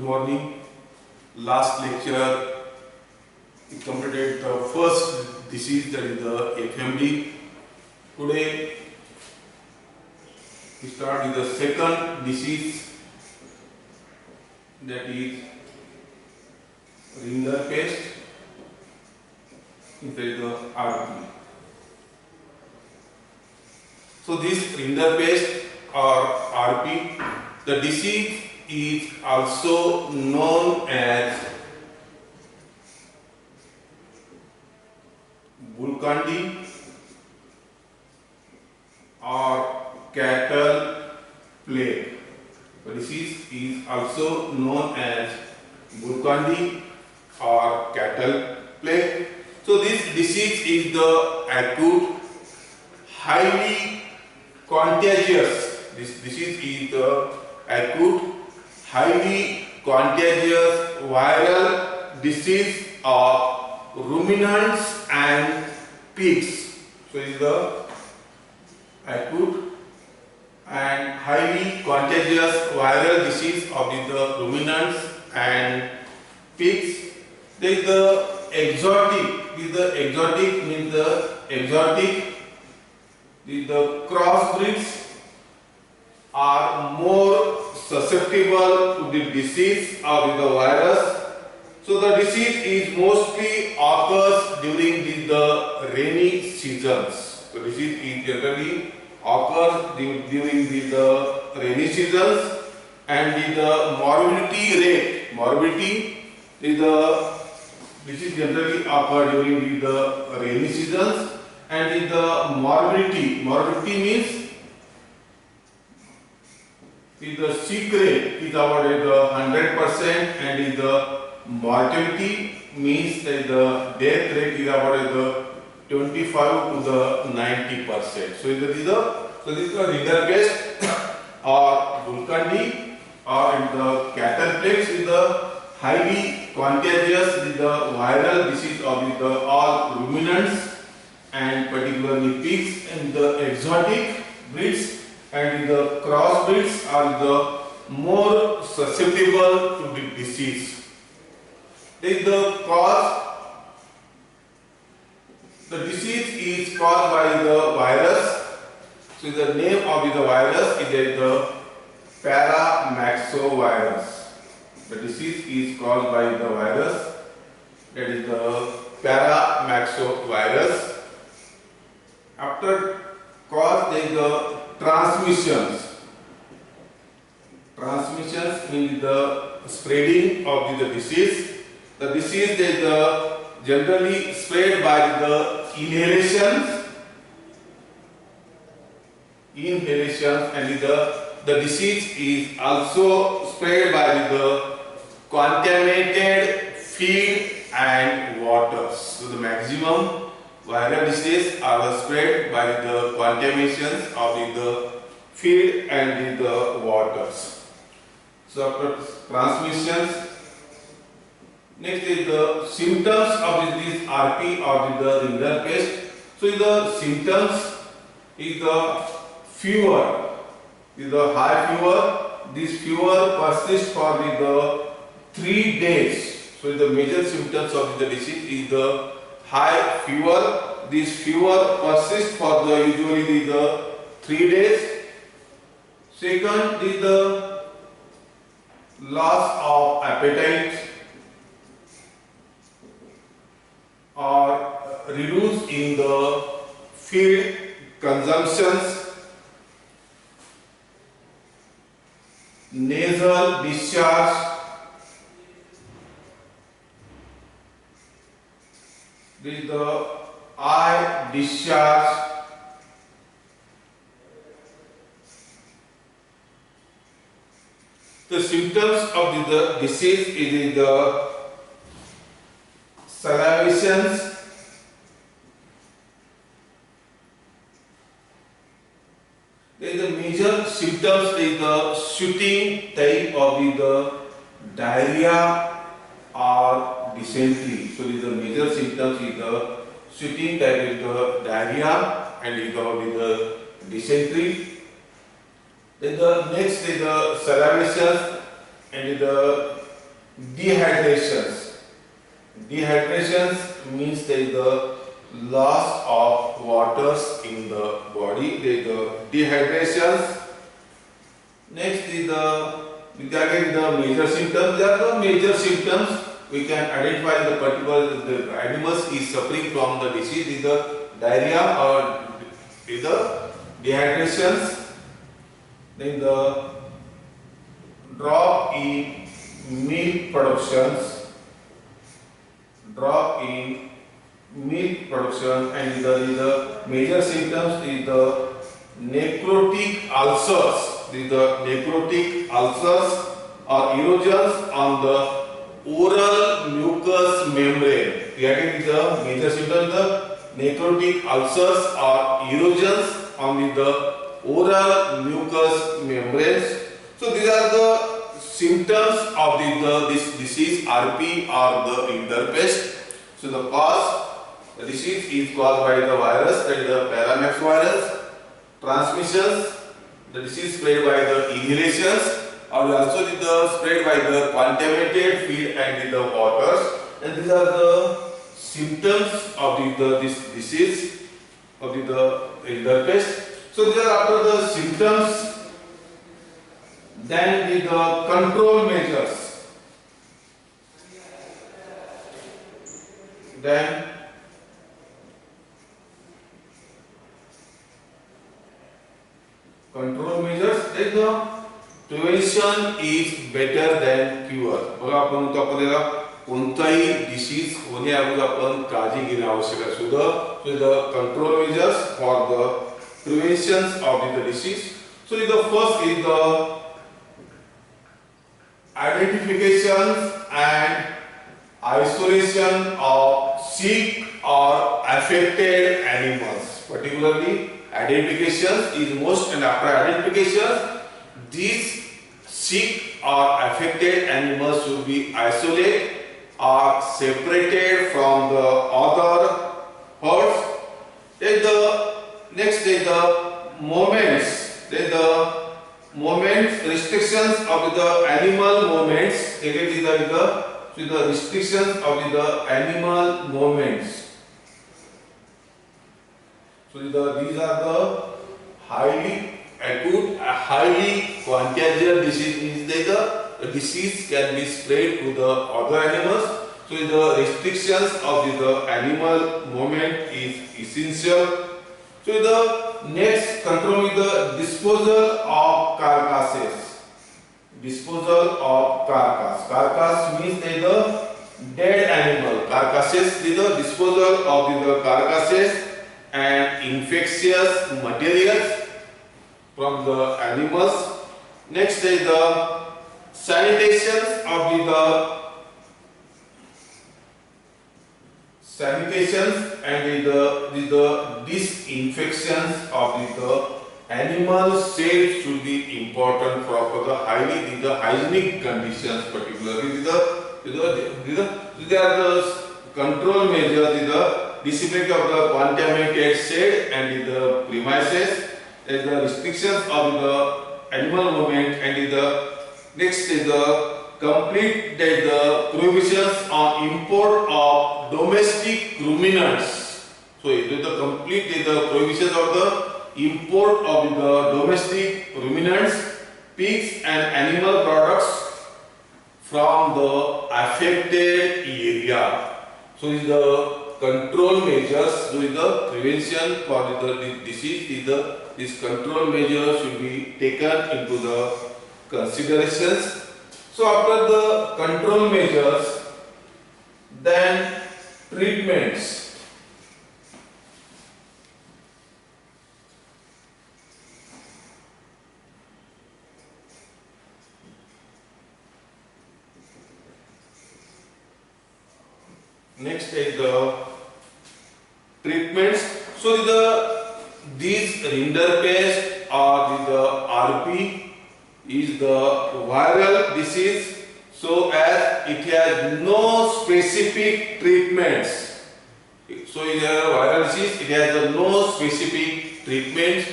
morning. Last lecture we completed the first disease, that is the FMD. Today we start with the second disease, that is Rinderpest. That is the RP. So this Rinderpest or RP, the disease is also known as Bulkandi or cattle plague. The disease is also known as Bulkandi or cattle plague. So this disease is the acute, highly contagious. This disease is the acute, highly contagious viral disease of ruminants and pigs. So it is the acute and highly contagious viral disease of the ruminants and pigs. There is the exotic. The exotic means the exotic. The crossbreeds are more susceptible to the disease of the virus. So the disease is mostly occurs during the rainy seasons. So disease is generally occurs during the rainy seasons, and the morbidity disease generally occur during the rainy seasons, and the morbidity means the sick rate is about 100%, and the mortality means that the death rate is about 25 to the 90%. So this is the Rinderpest or Bulkandi or the cattle plague is the highly contagious the viral disease of the all ruminants and particularly pigs, and the exotic breeds and the crossbreeds are the more susceptible to the disease. This is the cause. The disease is caused by the virus. So the name of the virus is the Paramaxovirus. The disease is caused by the virus, that is the Paramaxovirus. After cause, there is the transmissions. Transmissions means the spreading of the disease. The disease is generally spread by the inhalations, and the disease is also spread by the contaminated feed and waters. So the maximum viral disease are spread by the contaminations of the feed and the waters. So after transmissions, next is the symptoms of this RP or the Rinderpest. So the symptoms is the fever, is the high fever. This fever persists for the 3 days. So the major symptoms of the disease is the high fever. This fever persists for usually the 3 days. Second is the loss of appetite or reduce in the feed consumptions. Nasal discharge. This is the eye discharge. The symptoms of the disease is the salivations, the major symptoms is the shooting type of the diarrhea or dysentery. So the major symptoms is the shooting type is the diarrhea and the dysentery. Then the next is the salivations and the dehydrations. Dehydrations means there is the loss of waters in the body. There is the dehydrations. Next is again the major symptoms. There are the major symptoms. We can identify the particular the animals is suffering from the disease is the diarrhea or is the dehydrations. Then the drop in milk productions, drop in milk production, and the major symptoms is the necrotic ulcers. The necrotic ulcers or erosions on the oral mucous membrane. Again, the major symptoms the necrotic ulcers or erosions on the oral mucous membranes. So these are the symptoms of this disease RP or the rinderpest. So the disease is caused by the virus, that is the Paramax virus. Transmissions, the disease spread by the inhalations, or also spread by the contaminated feed and the waters. And these are the symptoms of this disease of the rinderpest. So these are after the symptoms. Then the control measures. Then control measures. Then the prevention is better than cure. बघा आपण म्हणतो आपल्याला कोणताही disease होण्याअगोदर आपण काळजी घेणे आवश्यक आहे. So the control measures for the prevention of the disease. So the first is the identification and isolation of sick or affected animals. Particularly, identification is most, and after identification, these sick or affected animals should be isolated or separated from the other herds. Then the next is the movements. Then the movements, restrictions of the animal movements. Again, the restrictions of the animal movements. So these are the highly acute, highly contagious disease. Means that the disease can be spread to the other animals. So the restrictions of the animal movement is essential. So the next control is the disposal of carcasses. Disposal of carcass. Carcass means the dead animal. Carcasses is the disposal of the carcasses and infectious materials from the animals. Next is the sanitation of the sanitations and the disinfections of the animal cells should be important for the highly hygienic conditions. Particularly there are the control measures, the disinfection of the contaminated shed and the premises, and the restrictions of the animal movement, and the next is the complete the prohibitions on import of domestic ruminants. So it is the complete the prohibitions of the import of the domestic ruminants, pigs and animal products from the affected area. So is the control measures. So is the prevention for the disease. These control measures should be taken into the considerations. So after the control measures, then treatments. Next is the treatments. So these rinderpest or the RP is the viral disease, so as it has no specific treatments. So it is a viral disease, it has no specific treatments.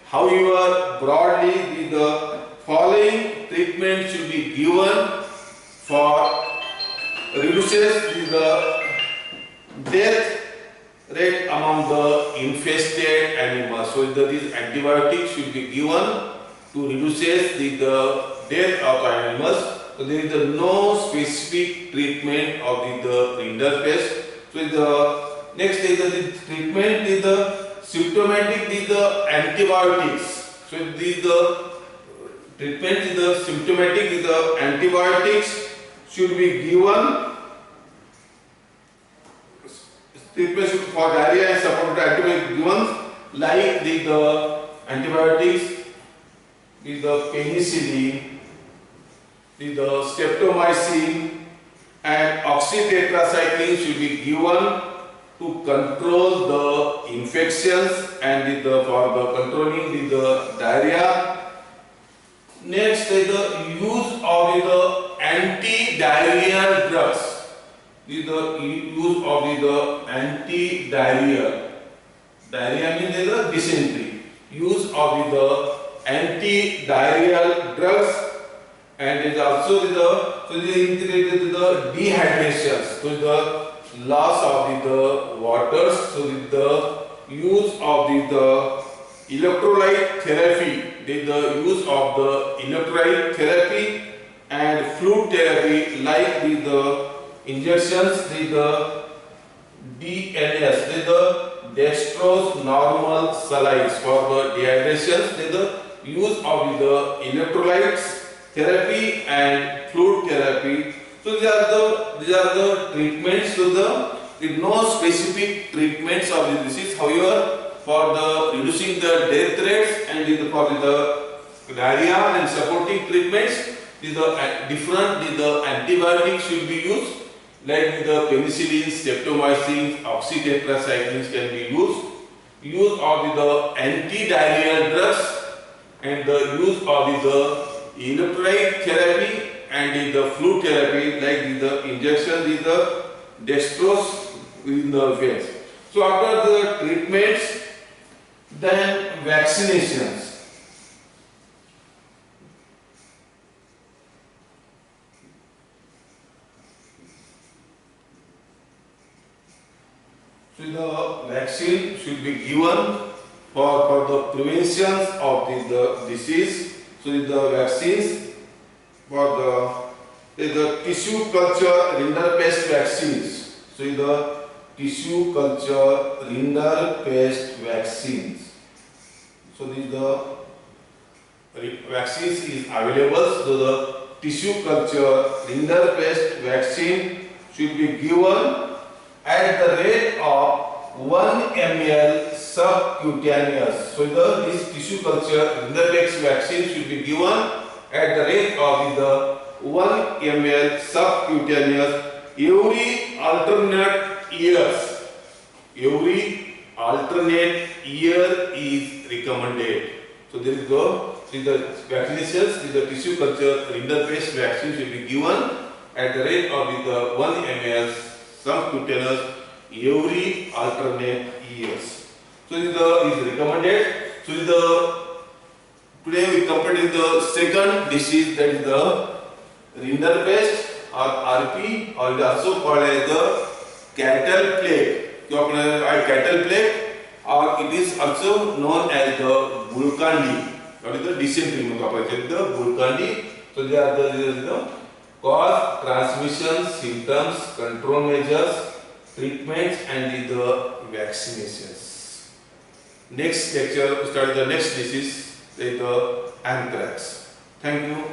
However, broadly the following treatment should be given for reduces the death rate among the infested animals. So these antibiotics should be given to reduces the death of animals. So there is no specific treatment of the rinderpest. So the next is the treatment is the symptomatic is the antibiotics. So the treatment is the symptomatic is the antibiotics should be given. Treatment should for diarrhea and supportive antibiotics given like the antibiotics is the penicillin, is the streptomycin and oxytetracycline should be given to control the infections and for the controlling the diarrhea. Next is the use of the anti-diarrheal drugs. Is the use of the anti-diarrheal. Diarrhea means the dysentery. Use of the anti-diarrheal drugs and is also the dehydration. So the loss of the waters. So the use of the electrolyte therapy. The use of the electrolyte therapy and fluid therapy like the injections, the DNS, the dextrose normal salience for the dehydration, the use of the electrolytes therapy and fluid therapy. So these are the treatments. So there is no specific treatments of the disease. However, for the reducing the death rates and for the diarrhea and supporting treatments, different antibiotics should be used. Like the penicillin, streptomycin, oxytetracyclines can be used. Use of the anti-diarrheal drugs and the use of the electrolyte therapy and the fluid therapy like the injection with the dextrose in the veins. So after the treatments, then vaccinations. So the vaccine should be given for the prevention of the disease. So the vaccines for the tissue culture rinderpest vaccines. So the tissue culture rinderpest vaccines. So the vaccines is available. So the tissue culture rinderpest vaccine should be given at the rate of 1 ml subcutaneous. So this tissue culture rinderpest vaccine should be given at the rate of the 1 ml subcutaneous every alternate years. Every alternate year is recommended. So there is the vaccinations, the tissue culture rinderpest vaccine should be given at the rate of the 1 ml subcutaneous every alternate years. So this is recommended. So today we completed the second disease, that is the rinderpest or RP, or it is also called as the cattle plague. Cattle plague, or it is also known as the Bulkandi. That is the dysentery. The Bulkandi. So they are the cause, transmission, symptoms, control measures, treatments, and the vaccinations. Next lecture, we start the next disease, like the anthrax. Thank you.